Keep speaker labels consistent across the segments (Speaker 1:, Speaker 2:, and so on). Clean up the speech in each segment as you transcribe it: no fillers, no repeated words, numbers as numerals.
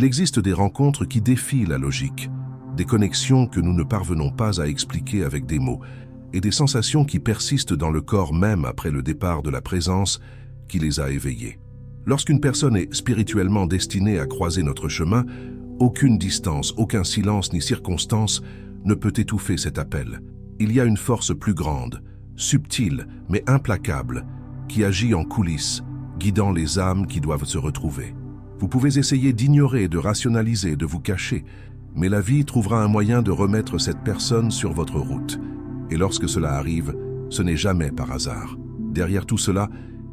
Speaker 1: Il existe des rencontres qui défient la logique, des connexions que nous ne parvenons pas à expliquer avec des mots, et des sensations qui persistent dans le corps même après le départ de la présence qui les a éveillées. Lorsqu'une personne est spirituellement destinée à croiser notre chemin, aucune distance, aucun silence ni circonstance ne peut étouffer cet appel. Il y a une force plus grande, subtile mais implacable, qui agit en coulisses, guidant les âmes qui doivent se retrouver. Vous pouvez essayer d'ignorer, de rationaliser, de vous cacher, mais la vie trouvera un moyen de remettre cette personne sur votre route. Et lorsque cela arrive, ce n'est jamais par hasard. Derrière tout cela,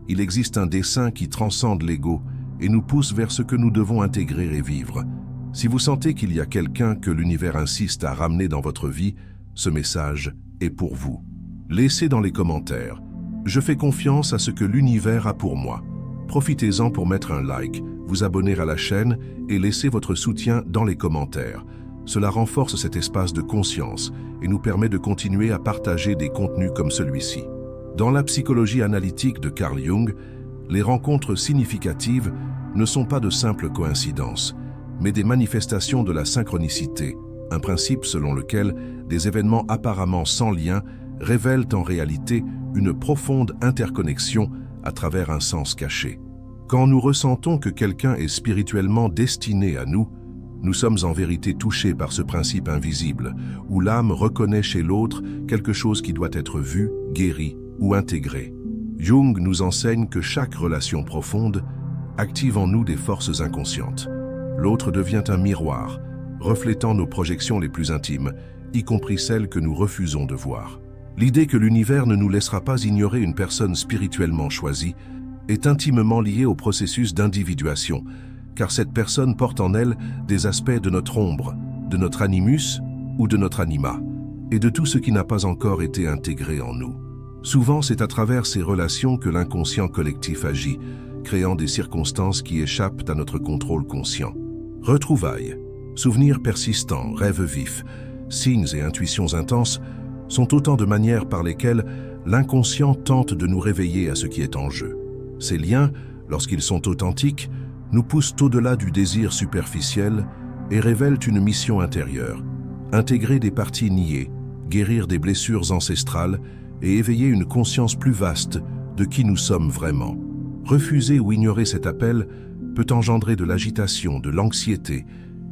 Speaker 1: il existe un dessein qui transcende l'ego et nous pousse vers ce que nous devons intégrer et vivre. Si vous sentez qu'il y a quelqu'un que l'univers insiste à ramener dans votre vie, ce message est pour vous. Laissez dans les commentaires « Je fais confiance à ce que l'univers a pour moi ». Profitez-en pour mettre un like, vous abonner à la chaîne et laisser votre soutien dans les commentaires. Cela renforce cet espace de conscience et nous permet de continuer à partager des contenus comme celui-ci. Dans la psychologie analytique de Carl Jung, les rencontres significatives ne sont pas de simples coïncidences, mais des manifestations de la synchronicité, un principe selon lequel des événements apparemment sans lien révèlent en réalité une profonde interconnexion à travers un sens caché. Quand nous ressentons que quelqu'un est spirituellement destiné à nous, nous sommes en vérité touchés par ce principe invisible, où l'âme reconnaît chez l'autre quelque chose qui doit être vu, guéri ou intégré. Jung nous enseigne que chaque relation profonde active en nous des forces inconscientes. L'autre devient un miroir, reflétant nos projections les plus intimes, y compris celles que nous refusons de voir. L'idée que l'univers ne nous laissera pas ignorer une personne spirituellement choisie est intimement liée au processus d'individuation, car cette personne porte en elle des aspects de notre ombre, de notre animus ou de notre anima, et de tout ce qui n'a pas encore été intégré en nous. Souvent, c'est à travers ces relations que l'inconscient collectif agit, créant des circonstances qui échappent à notre contrôle conscient. Retrouvailles, souvenirs persistants, rêves vifs, signes et intuitions intenses sont autant de manières par lesquelles l'inconscient tente de nous réveiller à ce qui est en jeu. Ces liens, lorsqu'ils sont authentiques, nous poussent au-delà du désir superficiel et révèlent une mission intérieure, intégrer des parties niées, guérir des blessures ancestrales et éveiller une conscience plus vaste de qui nous sommes vraiment. Refuser ou ignorer cet appel peut engendrer de l'agitation, de l'anxiété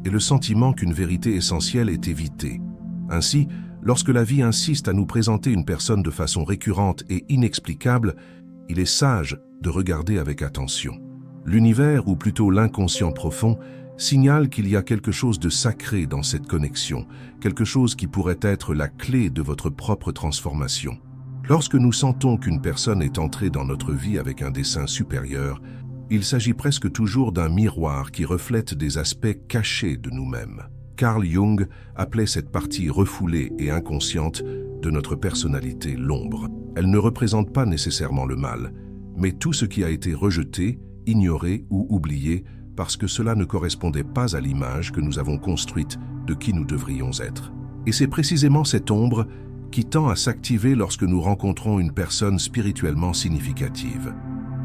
Speaker 1: et le sentiment qu'une vérité essentielle est évitée. Ainsi, lorsque la vie insiste à nous présenter une personne de façon récurrente et inexplicable, il est sage de regarder avec attention. L'univers, ou plutôt l'inconscient profond, signale qu'il y a quelque chose de sacré dans cette connexion, quelque chose qui pourrait être la clé de votre propre transformation. Lorsque nous sentons qu'une personne est entrée dans notre vie avec un dessein supérieur, il s'agit presque toujours d'un miroir qui reflète des aspects cachés de nous-mêmes. Carl Jung appelait cette partie refoulée et inconsciente de notre personnalité l'ombre. Elle ne représente pas nécessairement le mal, mais tout ce qui a été rejeté, ignoré ou oublié parce que cela ne correspondait pas à l'image que nous avons construite de qui nous devrions être. Et c'est précisément cette ombre qui tend à s'activer lorsque nous rencontrons une personne spirituellement significative.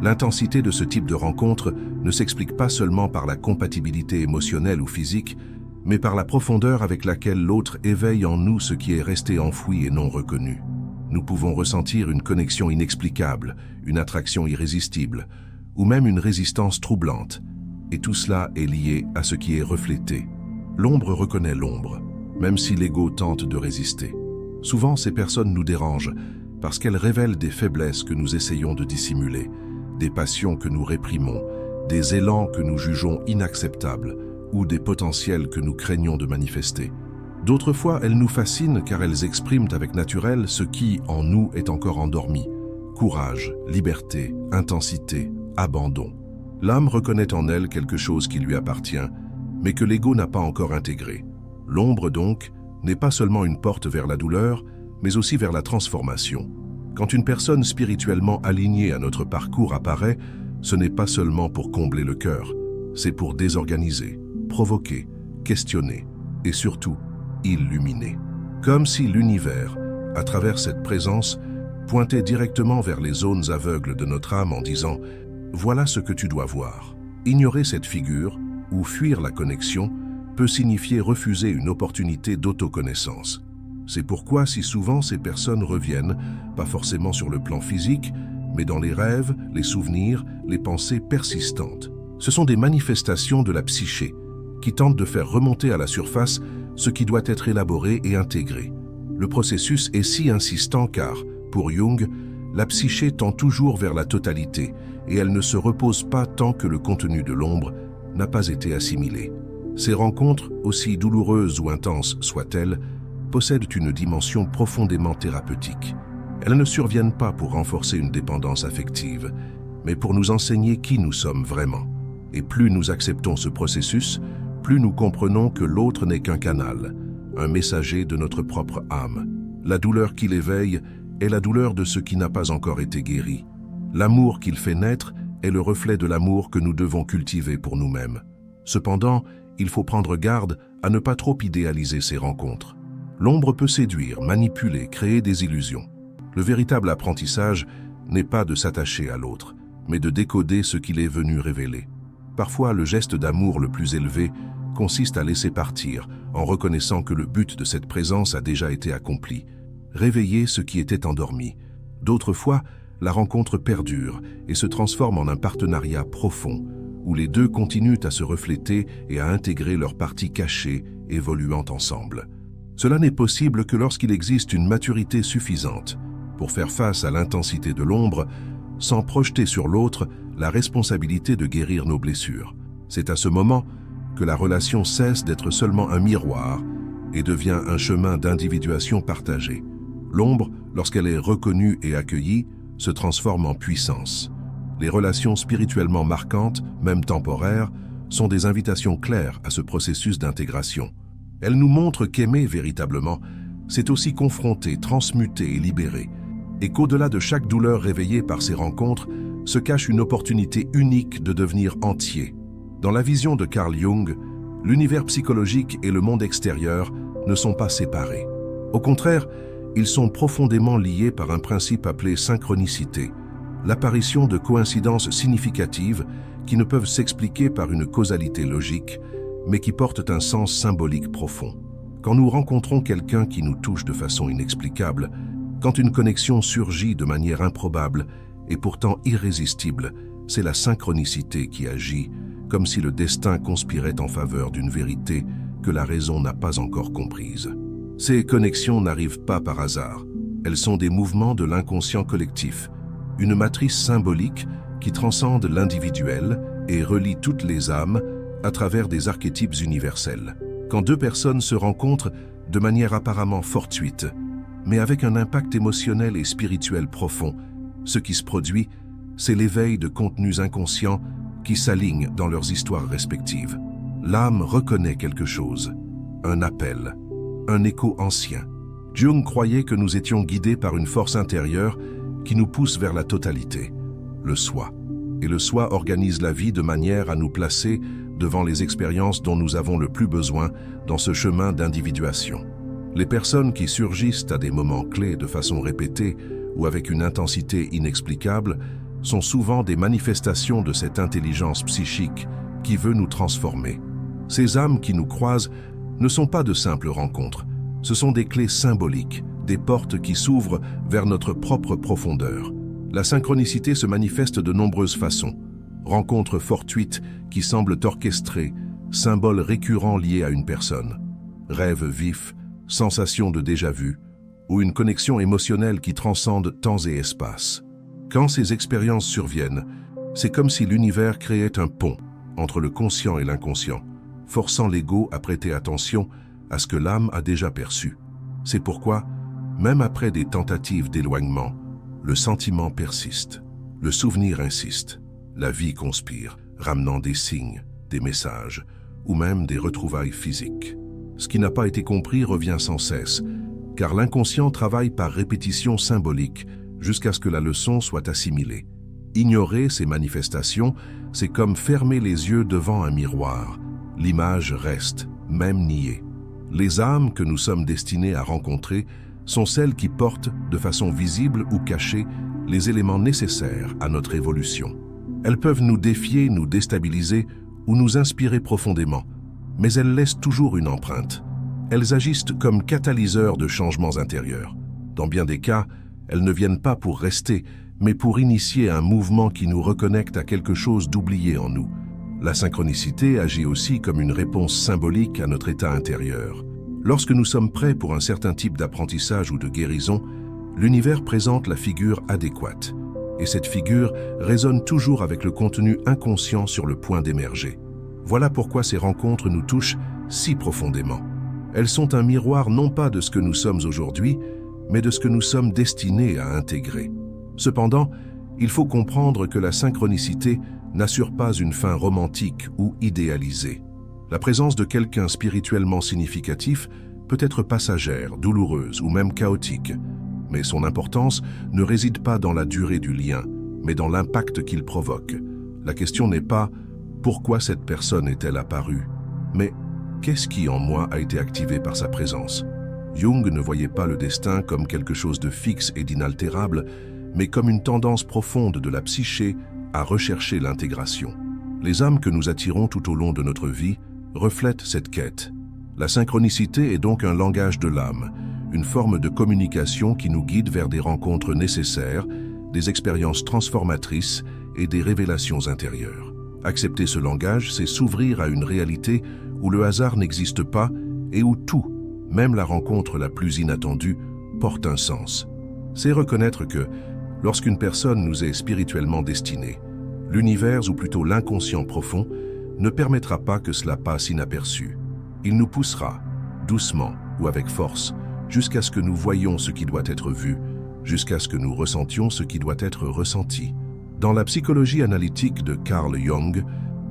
Speaker 1: L'intensité de ce type de rencontre ne s'explique pas seulement par la compatibilité émotionnelle ou physique, mais par la profondeur avec laquelle l'autre éveille en nous ce qui est resté enfoui et non reconnu. Nous pouvons ressentir une connexion inexplicable, une attraction irrésistible, ou même une résistance troublante, et tout cela est lié à ce qui est reflété. L'ombre reconnaît l'ombre, même si l'ego tente de résister. Souvent, ces personnes nous dérangent parce qu'elles révèlent des faiblesses que nous essayons de dissimuler, des passions que nous réprimons, des élans que nous jugeons inacceptables ou des potentiels que nous craignons de manifester. D'autres fois, elles nous fascinent car elles expriment avec naturel ce qui, en nous, est encore endormi. Courage, liberté, intensité, abandon. L'âme reconnaît en elle quelque chose qui lui appartient, mais que l'ego n'a pas encore intégré. L'ombre, donc, n'est pas seulement une porte vers la douleur, mais aussi vers la transformation. Quand une personne spirituellement alignée à notre parcours apparaît, ce n'est pas seulement pour combler le cœur, c'est pour désorganiser, provoquer, questionner et surtout illuminer. Comme si l'univers, à travers cette présence, pointait directement vers les zones aveugles de notre âme en disant « Voilà ce que tu dois voir ». Ignorer cette figure, ou fuir la connexion peut signifier refuser une opportunité d'autoconnaissance. C'est pourquoi si souvent ces personnes reviennent, pas forcément sur le plan physique, mais dans les rêves, les souvenirs, les pensées persistantes. Ce sont des manifestations de la psyché qui tentent de faire remonter à la surface ce qui doit être élaboré et intégré. Le processus est si insistant car, pour Jung, la psyché tend toujours vers la totalité et elle ne se repose pas tant que le contenu de l'ombre n'a pas été assimilé. Ces rencontres, aussi douloureuses ou intenses soient-elles, possèdent une dimension profondément thérapeutique. Elles ne surviennent pas pour renforcer une dépendance affective, mais pour nous enseigner qui nous sommes vraiment. Et plus nous acceptons ce processus, plus nous comprenons que l'autre n'est qu'un canal, un messager de notre propre âme. La douleur qui l'éveille est la douleur de ce qui n'a pas encore été guéri. L'amour qu'il fait naître est le reflet de l'amour que nous devons cultiver pour nous-mêmes. Cependant, il faut prendre garde à ne pas trop idéaliser ces rencontres. L'ombre peut séduire, manipuler, créer des illusions. Le véritable apprentissage n'est pas de s'attacher à l'autre, mais de décoder ce qu'il est venu révéler. Parfois, le geste d'amour le plus élevé consiste à laisser partir, en reconnaissant que le but de cette présence a déjà été accompli. Réveiller ce qui était endormi. D'autres fois, la rencontre perdure et se transforme en un partenariat profond, où les deux continuent à se refléter et à intégrer leurs parties cachées, évoluant ensemble. Cela n'est possible que lorsqu'il existe une maturité suffisante pour faire face à l'intensité de l'ombre, sans projeter sur l'autre la responsabilité de guérir nos blessures. C'est à ce moment que la relation cesse d'être seulement un miroir et devient un chemin d'individuation partagée. L'ombre, lorsqu'elle est reconnue et accueillie, se transforme en puissance. Les relations spirituellement marquantes, même temporaires, sont des invitations claires à ce processus d'intégration. Elles nous montrent qu'aimer véritablement, c'est aussi confronter, transmuter et libérer, et qu'au-delà de chaque douleur réveillée par ces rencontres, se cache une opportunité unique de devenir entier. Dans la vision de Carl Jung, l'univers psychologique et le monde extérieur ne sont pas séparés. Au contraire, ils sont profondément liés par un principe appelé synchronicité, l'apparition de coïncidences significatives qui ne peuvent s'expliquer par une causalité logique, mais qui portent un sens symbolique profond. Quand nous rencontrons quelqu'un qui nous touche de façon inexplicable, quand une connexion surgit de manière improbable et pourtant irrésistible, c'est la synchronicité qui agit, comme si le destin conspirait en faveur d'une vérité que la raison n'a pas encore comprise. Ces connexions n'arrivent pas par hasard. Elles sont des mouvements de l'inconscient collectif, une matrice symbolique qui transcende l'individuel et relie toutes les âmes à travers des archétypes universels. Quand deux personnes se rencontrent de manière apparemment fortuite, mais avec un impact émotionnel et spirituel profond, ce qui se produit, c'est l'éveil de contenus inconscients qui s'alignent dans leurs histoires respectives. L'âme reconnaît quelque chose, un appel, un écho ancien. Jung croyait que nous étions guidés par une force intérieure qui nous pousse vers la totalité, le soi. Et le soi organise la vie de manière à nous placer devant les expériences dont nous avons le plus besoin dans ce chemin d'individuation. Les personnes qui surgissent à des moments clés de façon répétée ou avec une intensité inexplicable sont souvent des manifestations de cette intelligence psychique qui veut nous transformer. Ces âmes qui nous croisent ne sont pas de simples rencontres, ce sont des clés symboliques, des portes qui s'ouvrent vers notre propre profondeur. La synchronicité se manifeste de nombreuses façons. Rencontres fortuites qui semblent orchestrées, symboles récurrents liés à une personne, rêves vifs, sensations de déjà-vu, ou une connexion émotionnelle qui transcende temps et espace. Quand ces expériences surviennent, c'est comme si l'univers créait un pont entre le conscient et l'inconscient, forçant l'ego à prêter attention à ce que l'âme a déjà perçu. C'est pourquoi, même après des tentatives d'éloignement, le sentiment persiste, le souvenir insiste, la vie conspire, ramenant des signes, des messages, ou même des retrouvailles physiques. Ce qui n'a pas été compris revient sans cesse, car l'inconscient travaille par répétition symbolique jusqu'à ce que la leçon soit assimilée. Ignorer ces manifestations, c'est comme fermer les yeux devant un miroir. L'image reste, même niée. Les âmes que nous sommes destinés à rencontrer sont celles qui portent, de façon visible ou cachée, les éléments nécessaires à notre évolution. Elles peuvent nous défier, nous déstabiliser ou nous inspirer profondément, mais elles laissent toujours une empreinte. Elles agissent comme catalyseurs de changements intérieurs. Dans bien des cas, elles ne viennent pas pour rester, mais pour initier un mouvement qui nous reconnecte à quelque chose d'oublié en nous. La synchronicité agit aussi comme une réponse symbolique à notre état intérieur. Lorsque nous sommes prêts pour un certain type d'apprentissage ou de guérison, l'univers présente la figure adéquate. Et cette figure résonne toujours avec le contenu inconscient sur le point d'émerger. Voilà pourquoi ces rencontres nous touchent si profondément. Elles sont un miroir non pas de ce que nous sommes aujourd'hui, mais de ce que nous sommes destinés à intégrer. Cependant, il faut comprendre que la synchronicité n'assure pas une fin romantique ou idéalisée. La présence de quelqu'un spirituellement significatif peut être passagère, douloureuse ou même chaotique, mais son importance ne réside pas dans la durée du lien, mais dans l'impact qu'il provoque. La question n'est pas « pourquoi cette personne est-elle apparue ?», mais « qu'est-ce qui en moi a été activé par sa présence ?» Jung ne voyait pas le destin comme quelque chose de fixe et d'inaltérable, mais comme une tendance profonde de la psyché à rechercher l'intégration. Les âmes que nous attirons tout au long de notre vie reflètent cette quête. La synchronicité est donc un langage de l'âme, une forme de communication qui nous guide vers des rencontres nécessaires, des expériences transformatrices et des révélations intérieures. Accepter ce langage, c'est s'ouvrir à une réalité où le hasard n'existe pas et où tout, même la rencontre la plus inattendue, porte un sens. C'est reconnaître que, lorsqu'une personne nous est spirituellement destinée, l'univers, ou plutôt l'inconscient profond, ne permettra pas que cela passe inaperçu. Il nous poussera, doucement ou avec force, jusqu'à ce que nous voyions ce qui doit être vu, jusqu'à ce que nous ressentions ce qui doit être ressenti. Dans la psychologie analytique de Carl Jung,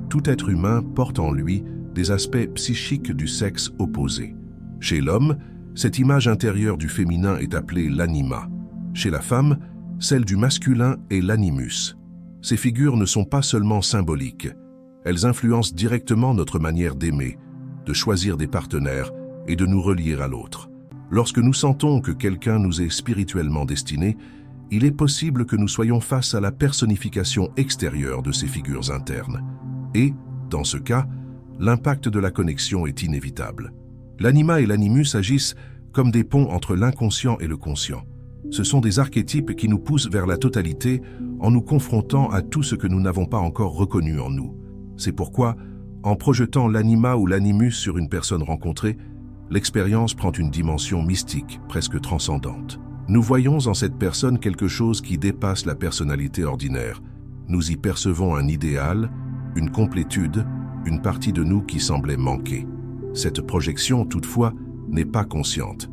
Speaker 1: tout être humain porte en lui des aspects psychiques du sexe opposé. Chez l'homme, cette image intérieure du féminin est appelée l'anima. Chez la femme, celle du masculin est l'animus. Ces figures ne sont pas seulement symboliques, elles influencent directement notre manière d'aimer, de choisir des partenaires et de nous relier à l'autre. Lorsque nous sentons que quelqu'un nous est spirituellement destiné, il est possible que nous soyons face à la personnification extérieure de ces figures internes. Et, dans ce cas, l'impact de la connexion est inévitable. L'anima et l'animus agissent comme des ponts entre l'inconscient et le conscient. Ce sont des archétypes qui nous poussent vers la totalité en nous confrontant à tout ce que nous n'avons pas encore reconnu en nous. C'est pourquoi, en projetant l'anima ou l'animus sur une personne rencontrée, l'expérience prend une dimension mystique, presque transcendante. Nous voyons en cette personne quelque chose qui dépasse la personnalité ordinaire. Nous y percevons un idéal, une complétude, une partie de nous qui semblait manquer. Cette projection, toutefois, n'est pas consciente.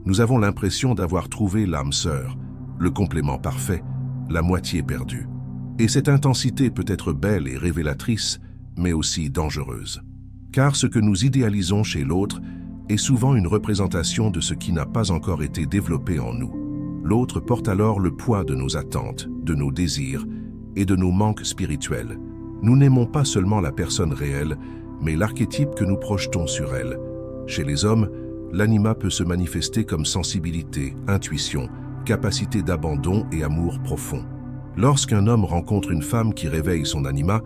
Speaker 1: Nous avons l'impression d'avoir trouvé l'âme sœur, le complément parfait, la moitié perdue. Et cette intensité peut être belle et révélatrice, mais aussi dangereuse. Car ce que nous idéalisons chez l'autre est souvent une représentation de ce qui n'a pas encore été développé en nous. L'autre porte alors le poids de nos attentes, de nos désirs et de nos manques spirituels. Nous n'aimons pas seulement la personne réelle, mais l'archétype que nous projetons sur elle. Chez les hommes, l'anima peut se manifester comme sensibilité, intuition, capacité d'abandon et amour profond. Lorsqu'un homme rencontre une femme qui réveille son anima,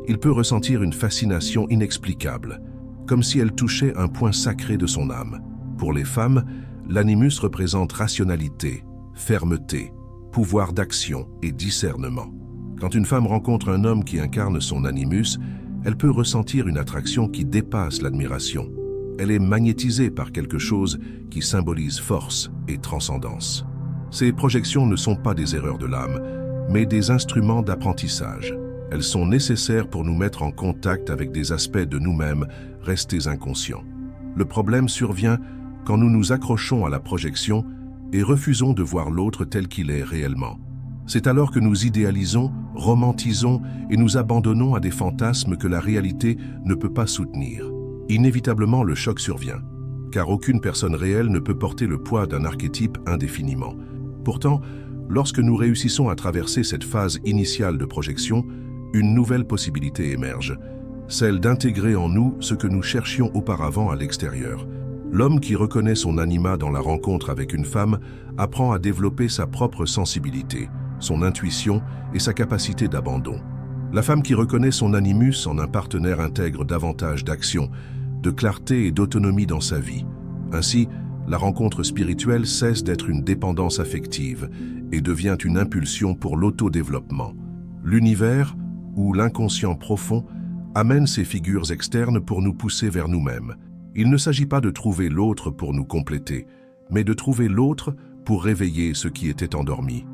Speaker 1: il peut ressentir une fascination inexplicable, comme si elle touchait un point sacré de son âme. Pour les femmes, l'animus représente rationalité, fermeté, pouvoir d'action et discernement. Quand une femme rencontre un homme qui incarne son animus, elle peut ressentir une attraction qui dépasse l'admiration. Elle est magnétisée par quelque chose qui symbolise force et transcendance. Ces projections ne sont pas des erreurs de l'âme, mais des instruments d'apprentissage. Elles sont nécessaires pour nous mettre en contact avec des aspects de nous-mêmes restés inconscients. Le problème survient quand nous nous accrochons à la projection et refusons de voir l'autre tel qu'il est réellement. C'est alors que nous idéalisons, romantisons et nous abandonnons à des fantasmes que la réalité ne peut pas soutenir. Inévitablement, le choc survient, car aucune personne réelle ne peut porter le poids d'un archétype indéfiniment. Pourtant, lorsque nous réussissons à traverser cette phase initiale de projection, une nouvelle possibilité émerge, celle d'intégrer en nous ce que nous cherchions auparavant à l'extérieur. L'homme qui reconnaît son anima dans la rencontre avec une femme apprend à développer sa propre sensibilité, son intuition et sa capacité d'abandon. La femme qui reconnaît son animus en un partenaire intègre davantage d'action, de clarté et d'autonomie dans sa vie. Ainsi, la rencontre spirituelle cesse d'être une dépendance affective et devient une impulsion pour l'autodéveloppement. L'univers, ou l'inconscient profond, amène ces figures externes pour nous pousser vers nous-mêmes. Il ne s'agit pas de trouver l'autre pour nous compléter, mais de trouver l'autre pour réveiller ce qui était endormi.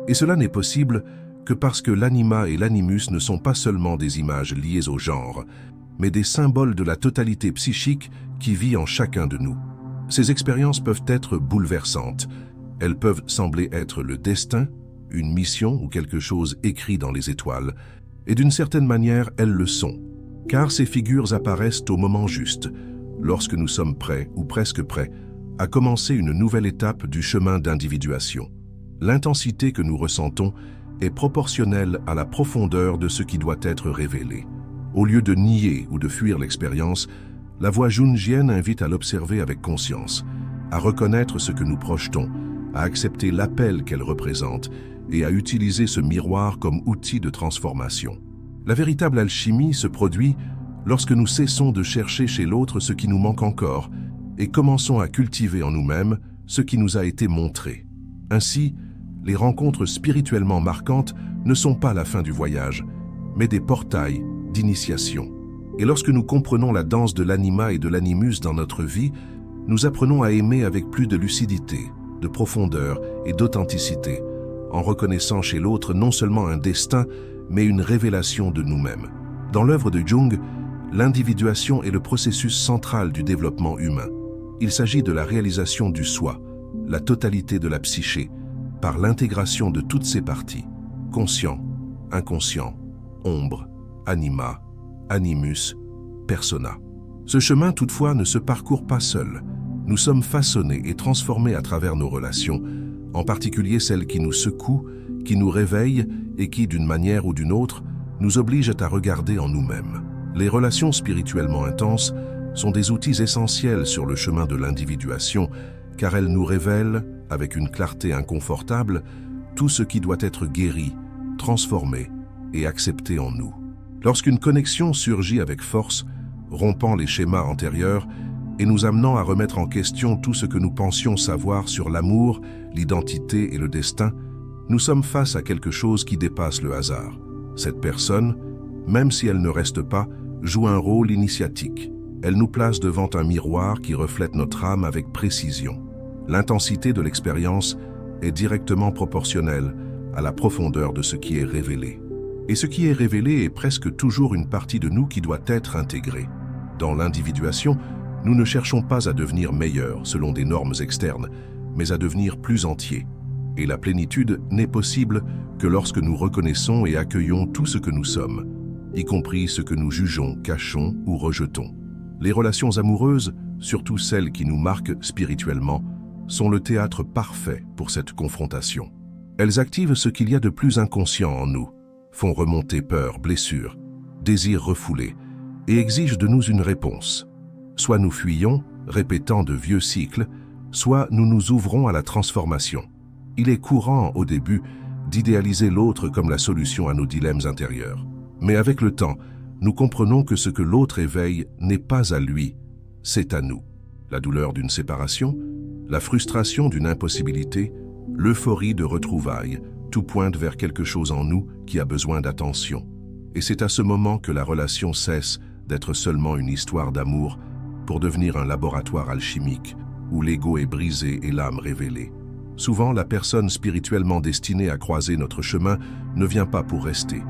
Speaker 1: Et cela n'est possible que parce que l'anima et l'animus ne sont pas seulement des images liées au genre, mais des symboles de la totalité psychique qui vit en chacun de nous. Ces expériences peuvent être bouleversantes. Elles peuvent sembler être le destin, une mission ou quelque chose écrit dans les étoiles, et d'une certaine manière, elles le sont. Car ces figures apparaissent au moment juste, lorsque nous sommes prêts, ou presque prêts, à commencer une nouvelle étape du chemin d'individuation. L'intensité que nous ressentons est proportionnelle à la profondeur de ce qui doit être révélé. Au lieu de nier ou de fuir l'expérience, la voie jungienne invite à l'observer avec conscience, à reconnaître ce que nous projetons, à accepter l'appel qu'elle représente et à utiliser ce miroir comme outil de transformation. La véritable alchimie se produit lorsque nous cessons de chercher chez l'autre ce qui nous manque encore et commençons à cultiver en nous-mêmes ce qui nous a été montré. Ainsi, les rencontres spirituellement marquantes ne sont pas la fin du voyage, mais des portails d'initiation. Et lorsque nous comprenons la danse de l'anima et de l'animus dans notre vie, nous apprenons à aimer avec plus de lucidité, de profondeur et d'authenticité, en reconnaissant chez l'autre non seulement un destin, mais une révélation de nous-mêmes. Dans l'œuvre de Jung, l'individuation est le processus central du développement humain. Il s'agit de la réalisation du soi, la totalité de la psyché, par l'intégration de toutes ses parties, conscient, inconscient, ombre, anima, animus, persona. Ce chemin toutefois ne se parcourt pas seul. Nous sommes façonnés et transformés à travers nos relations, en particulier celles qui nous secouent, qui nous réveillent et qui, d'une manière ou d'une autre, nous obligent à regarder en nous-mêmes. Les relations spirituellement intenses sont des outils essentiels sur le chemin de l'individuation, car elles nous révèlent, avec une clarté inconfortable, tout ce qui doit être guéri, transformé et accepté en nous. Lorsqu'une connexion surgit avec force, rompant les schémas antérieurs et nous amenant à remettre en question tout ce que nous pensions savoir sur l'amour, l'identité et le destin, nous sommes face à quelque chose qui dépasse le hasard. Cette personne, même si elle ne reste pas, joue un rôle initiatique. Elle nous place devant un miroir qui reflète notre âme avec précision. L'intensité de l'expérience est directement proportionnelle à la profondeur de ce qui est révélé. Et ce qui est révélé est presque toujours une partie de nous qui doit être intégrée. Dans l'individuation, nous ne cherchons pas à devenir meilleurs selon des normes externes, mais à devenir plus entiers. Et la plénitude n'est possible que lorsque nous reconnaissons et accueillons tout ce que nous sommes, y compris ce que nous jugeons, cachons ou rejetons. Les relations amoureuses, surtout celles qui nous marquent spirituellement, sont le théâtre parfait pour cette confrontation. Elles activent ce qu'il y a de plus inconscient en nous, font remonter peur, blessures, désirs refoulés, et exigent de nous une réponse. Soit nous fuyons, répétant de vieux cycles, soit nous nous ouvrons à la transformation. Il est courant, au début, d'idéaliser l'autre comme la solution à nos dilemmes intérieurs. Mais avec le temps, nous comprenons que ce que l'autre éveille n'est pas à lui, c'est à nous. La douleur d'une séparation, la frustration d'une impossibilité, l'euphorie de retrouvailles, tout pointe vers quelque chose en nous qui a besoin d'attention. Et c'est à ce moment que la relation cesse d'être seulement une histoire d'amour pour devenir un laboratoire alchimique où l'ego est brisé et l'âme révélée. Souvent, la personne spirituellement destinée à croiser notre chemin ne vient pas pour rester,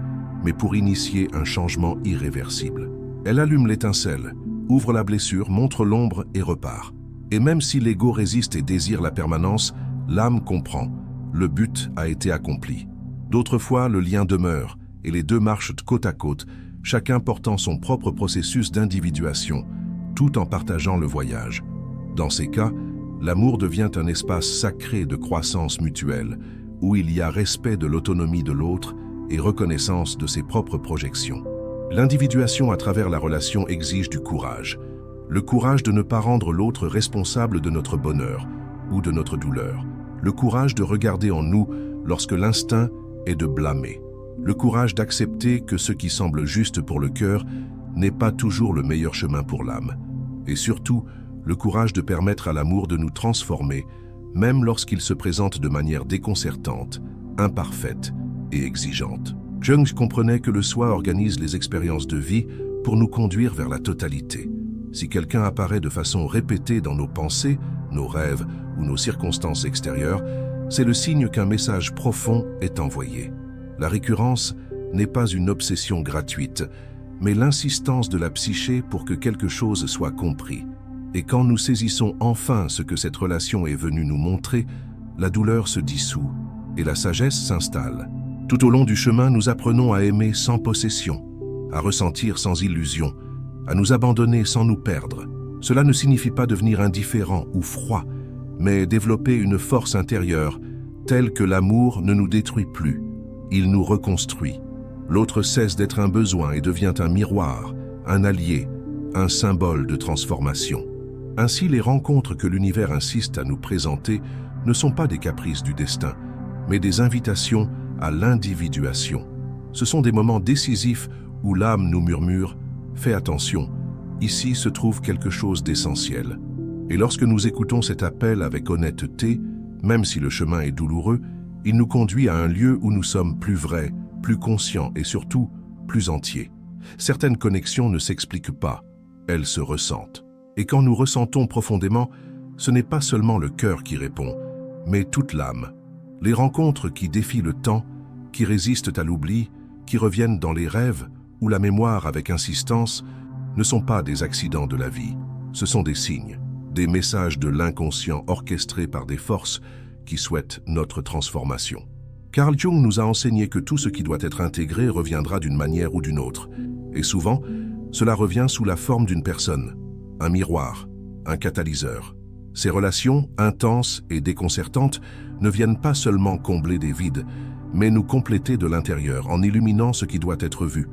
Speaker 1: mais pour initier un changement irréversible. Elle allume l'étincelle, ouvre la blessure, montre l'ombre et repart. Et même si l'ego résiste et désire la permanence, l'âme comprend. Le but a été accompli. D'autres fois, le lien demeure et les deux marchent côte à côte, chacun portant son propre processus d'individuation, tout en partageant le voyage. Dans ces cas, l'amour devient un espace sacré de croissance mutuelle, où il y a respect de l'autonomie de l'autre et reconnaissance de ses propres projections. L'individuation à travers la relation exige du courage. Le courage de ne pas rendre l'autre responsable de notre bonheur ou de notre douleur. Le courage de regarder en nous lorsque l'instinct est de blâmer. le courage d'accepter que ce qui semble juste pour le cœur n'est pas toujours le meilleur chemin pour l'âme. Et surtout, le courage de permettre à l'amour de nous transformer, même lorsqu'il se présente de manière déconcertante, imparfaite et exigeante. Jung comprenait que le soi organise les expériences de vie pour nous conduire vers la totalité. Si quelqu'un apparaît de façon répétée dans nos pensées, nos rêves ou nos circonstances extérieures, c'est le signe qu'un message profond est envoyé. La récurrence n'est pas une obsession gratuite, mais l'insistance de la psyché pour que quelque chose soit compris. Et quand nous saisissons enfin ce que cette relation est venue nous montrer, la douleur se dissout et la sagesse s'installe. Tout au long du chemin, nous apprenons à aimer sans possession, à ressentir sans illusion, à nous abandonner sans nous perdre. Cela ne signifie pas devenir indifférent ou froid, mais développer une force intérieure telle que l'amour ne nous détruit plus. Il nous reconstruit. L'autre cesse d'être un besoin et devient un miroir, un allié, un symbole de transformation. Ainsi, les rencontres que l'univers insiste à nous présenter ne sont pas des caprices du destin, mais des invitations à l'individuation. Ce sont des moments décisifs où l'âme nous murmure « Fais attention, ici se trouve quelque chose d'essentiel ». Et lorsque nous écoutons cet appel avec honnêteté, même si le chemin est douloureux, il nous conduit à un lieu où nous sommes plus vrais, plus conscients et surtout plus entiers. Certaines connexions ne s'expliquent pas, elles se ressentent. Et quand nous ressentons profondément, ce n'est pas seulement le cœur qui répond, mais toute l'âme. Les rencontres qui défient le temps, qui résistent à l'oubli, qui reviennent dans les rêves ou la mémoire avec insistance, ne sont pas des accidents de la vie. Ce sont des signes, des messages de l'inconscient orchestrés par des forces qui souhaitent notre transformation. Carl Jung nous a enseigné que tout ce qui doit être intégré reviendra d'une manière ou d'une autre. Et souvent, cela revient sous la forme d'une personne, un miroir, un catalyseur. Ces relations, intenses et déconcertantes, ne viennent pas seulement combler des vides, mais nous compléter de l'intérieur en illuminant ce qui doit être vu.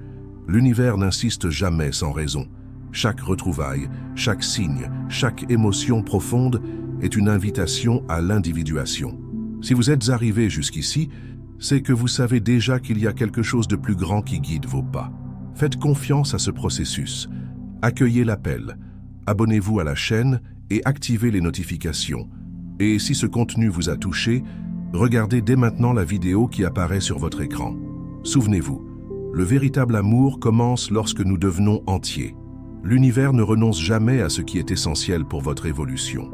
Speaker 1: L'univers n'insiste jamais sans raison. Chaque retrouvaille, chaque signe, chaque émotion profonde est une invitation à l'individuation. Si vous êtes arrivé jusqu'ici, c'est que vous savez déjà qu'il y a quelque chose de plus grand qui guide vos pas. Faites confiance à ce processus. Accueillez l'appel. Abonnez-vous à la chaîne et activez les notifications. Et si ce contenu vous a touché, regardez dès maintenant la vidéo qui apparaît sur votre écran. Souvenez-vous, le véritable amour commence lorsque nous devenons entiers. L'univers ne renonce jamais à ce qui est essentiel pour votre évolution.